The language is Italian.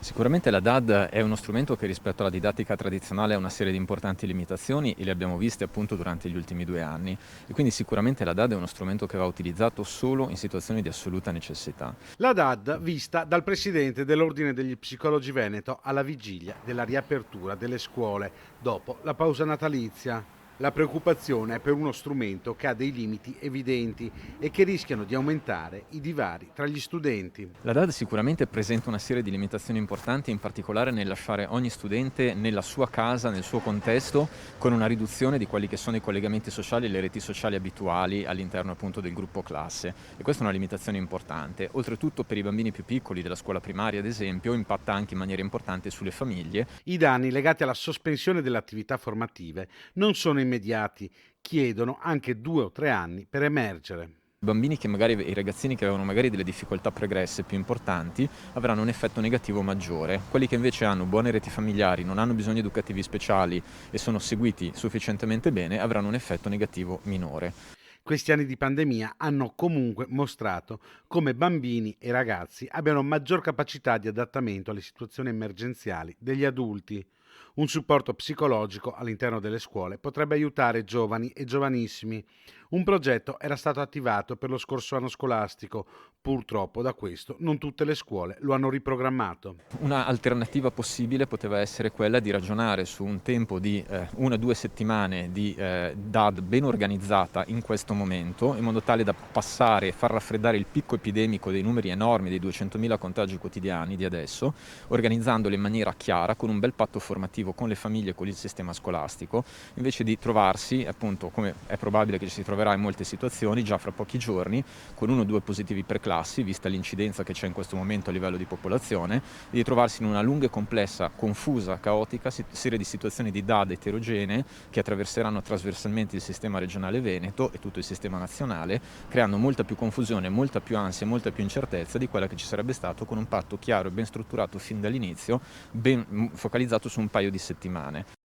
Sicuramente la DAD è uno strumento che rispetto alla didattica tradizionale ha una serie di importanti limitazioni e le abbiamo viste appunto durante gli ultimi 2 anni e quindi sicuramente la DAD è uno strumento che va utilizzato solo in situazioni di assoluta necessità. La DAD vista dal presidente dell'Ordine degli Psicologi Veneto alla vigilia della riapertura delle scuole dopo la pausa natalizia. La preoccupazione è per uno strumento che ha dei limiti evidenti e che rischiano di aumentare i divari tra gli studenti. La DAD sicuramente presenta una serie di limitazioni importanti, in particolare nel lasciare ogni studente nella sua casa, nel suo contesto, con una riduzione di quelli che sono i collegamenti sociali e le reti sociali abituali all'interno appunto del gruppo classe. E questa è una limitazione importante. Oltretutto per i bambini più piccoli della scuola primaria, ad esempio, impatta anche in maniera importante sulle famiglie. I danni legati alla sospensione delle attività formative non sono immediati, chiedono anche 2 o 3 anni per emergere. I ragazzini che avevano magari delle difficoltà pregresse più importanti avranno un effetto negativo maggiore. Quelli che invece hanno buone reti familiari, non hanno bisogni educativi speciali e sono seguiti sufficientemente bene, avranno un effetto negativo minore. Questi anni di pandemia hanno comunque mostrato come bambini e ragazzi abbiano maggior capacità di adattamento alle situazioni emergenziali degli adulti. Un supporto psicologico all'interno delle scuole potrebbe aiutare giovani e giovanissimi. Un progetto era stato attivato per lo scorso anno scolastico. Purtroppo da questo non tutte le scuole lo hanno riprogrammato. Una alternativa possibile poteva essere quella di ragionare su un tempo di 1 o 2 settimane di DAD ben organizzata in questo momento, in modo tale da passare e far raffreddare il picco epidemico dei numeri enormi dei 200.000 contagi quotidiani di adesso, organizzandole in maniera chiara, con un bel patto formativo con le famiglie e con il sistema scolastico, invece di trovarsi, appunto, come è probabile che ci si troverà in molte situazioni, già fra pochi giorni, con 1 o 2 positivi per classi, vista l'incidenza che c'è in questo momento a livello di popolazione, e di trovarsi in una lunga e complessa, confusa, caotica serie di situazioni di DAD eterogenee che attraverseranno trasversalmente il sistema regionale Veneto e tutto il sistema nazionale, creando molta più confusione, molta più ansia e molta più incertezza di quella che ci sarebbe stato con un patto chiaro e ben strutturato fin dall'inizio, ben focalizzato su un paio di settimane.